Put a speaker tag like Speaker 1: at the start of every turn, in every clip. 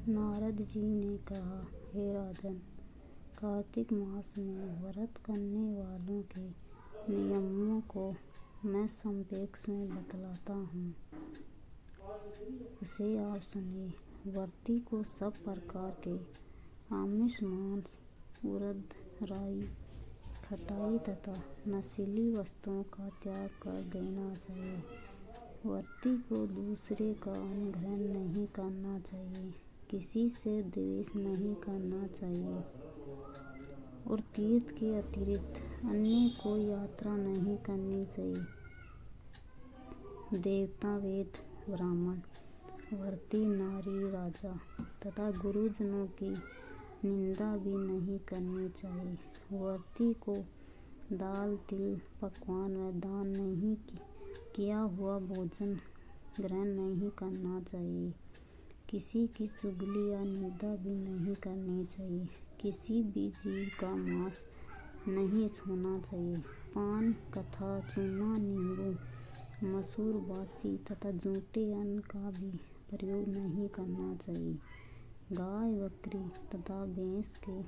Speaker 1: नारद जी ने कहा, हे राजन, कार्तिक मास में व्रत करने वालों के नियमों को मैं संक्षेप में बतलाता हूँ, उसे आप सुनिए। व्रती को सब प्रकार के आमिष, मांस, उड़द, राई, खटाई तथा नशीली वस्तुओं का त्याग कर देना चाहिए। व्रती को दूसरे का अन्न ग्रहण नहीं करना चाहिए, किसी से द्वेष नहीं करना चाहिए और तीर्थ के अतिरिक्त अन्य कोई यात्रा नहीं करनी चाहिए। देवता, वेद, ब्राह्मण, व्रती, नारी, राजा तथा गुरुजनों की निंदा भी नहीं करनी चाहिए। व्रती को दाल, तिल, पकवान व दान नहीं किया हुआ भोजन ग्रहण नहीं करना चाहिए। किसी की चुगली या निंदा भी नहीं करनी चाहिए। किसी भी जीव का मांस नहीं छूना चाहिए। पान, कथा, चूना, नींबू, मसूर, बासी तथा झूठे अन्न का भी प्रयोग नहीं करना चाहिए। गाय, बकरी तथा भैंस के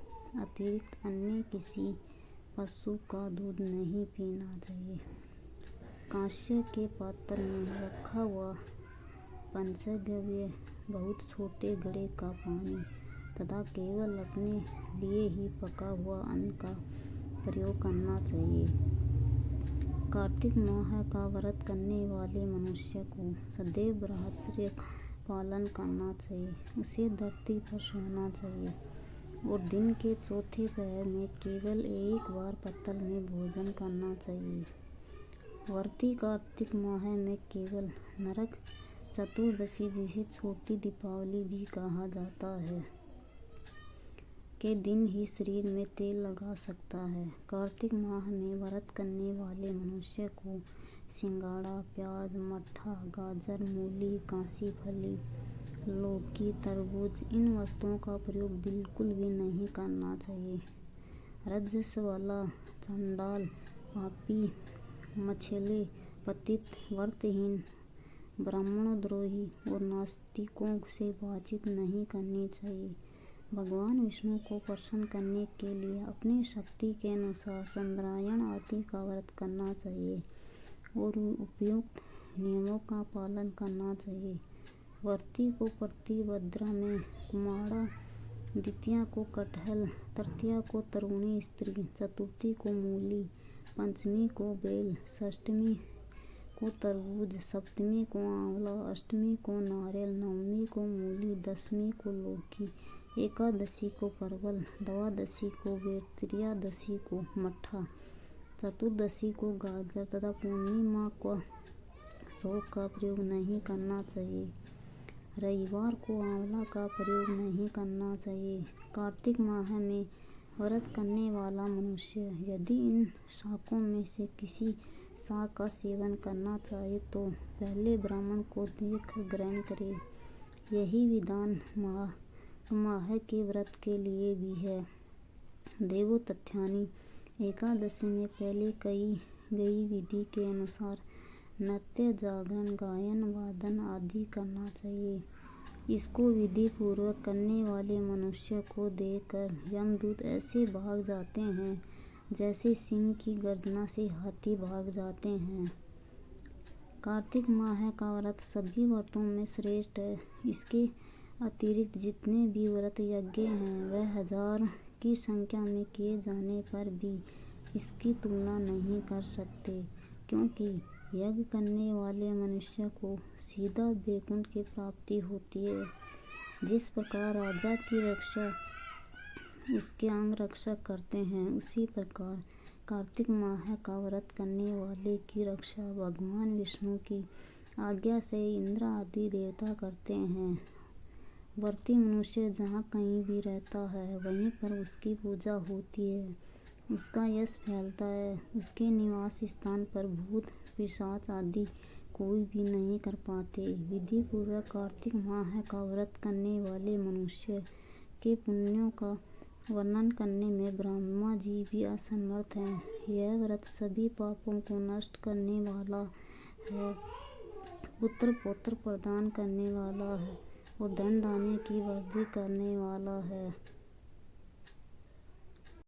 Speaker 1: अतिरिक्त अन्य किसी पशु का दूध नहीं पीना चाहिए। कांस्य के पात्र में रखा हुआ पंचगव्य, बहुत छोटे घड़े का पानी तथा केवल अपने लिए ही पका हुआ अन्न का प्रयोग करना चाहिए। कार्तिक माह का व्रत करने वाले मनुष्य को सदैव ब्रह्मचर्य का पालन करना चाहिए। उसे धरती पर सोना चाहिए और दिन के चौथे पहर में केवल एक बार पत्तल में भोजन करना चाहिए। व्रती कार्तिक माह में केवल नरक चतुर्दशी, जिसे छोटी दीपावली भी कहा जाता है, के दिन ही शरीर में तेल लगा सकता है। कार्तिक माह में व्रत करने वाले मनुष्य को सिंघाड़ा, प्याज, मट्ठा, गाजर, मूली, काशी फली, लौकी, तरबूज इन वस्तुओं का प्रयोग बिल्कुल भी नहीं करना चाहिए। रजस वाला, चंडाल, पापी, मछले, पतित, व्रतहीन, ब्राह्मणद्रोही और नास्तिकों से बातचीत नहीं करनी चाहिए। भगवान विष्णु को प्रसन्न करने के लिए अपनी शक्ति के अनुसार चंद्रायण आदि का व्रत करना चाहिए और उपयुक्त नियमों का पालन करना चाहिए। व्रती को प्रतिपदा में कुम्हाड़ा, द्वितीया को कटहल, तृतीया को तरुणी स्त्री, चतुर्थी को मूली, पंचमी को बेल, षष्ठी को तरबूज, सप्तमी को आंवला, अष्टमी को नारियल, नवमी को मूली, दशमी को लौकी, एकादशी को परवल, द्वादशी को बेर, त्रयोदशी को मट्ठा, चतुर्दशी को गाजर तथा पूर्णिमा को शौक का प्रयोग नहीं करना चाहिए। रविवार को आंवला का प्रयोग नहीं करना चाहिए। कार्तिक माह में व्रत करने वाला मनुष्य यदि इन शाकों में से किसी शाक का सेवन करना चाहे तो पहले ब्राह्मण को देख ग्रहण करे। यही विधान माह के व्रत के लिए भी है। देवोत्थानी एकादशी में पहले कही गई विधि के अनुसार नृत्य, जागरण, गायन, वादन आदि करना चाहिए। इसको विधि पूर्वक करने वाले मनुष्य को देखकर यमदूत ऐसे भाग जाते हैं जैसे सिंह की गर्जना से हाथी भाग जाते हैं। कार्तिक माह का व्रत सभी व्रतों में श्रेष्ठ है। इसके अतिरिक्त जितने भी व्रत यज्ञ हैं वह 1000 की संख्या में किए जाने पर भी इसकी तुलना नहीं कर सकते, क्योंकि यज्ञ करने वाले मनुष्य को सीधा वैकुंठ की प्राप्ति होती है। जिस प्रकार राजा की रक्षा उसके अंग रक्षक करते हैं, उसी प्रकार कार्तिक माह का व्रत करने वाले की रक्षा भगवान विष्णु की आज्ञा से इंद्र आदि देवता करते हैं। व्रती मनुष्य जहाँ कहीं भी रहता है वहीं पर उसकी पूजा होती है, उसका यश फैलता है। उसके निवास स्थान पर भूत, पिशाच आदि कोई भी नहीं कर पाते। विधि पूर्वक कार्तिक माह का व्रत करने वाले मनुष्य के पुण्यों का वर्णन करने में ब्रह्मा जी भी असमर्थ हैं। यह व्रत सभी पापों को नष्ट करने वाला है, पुत्र पौत्र प्रदान करने वाला है, और धन धान्य की वृद्धि करने वाला है।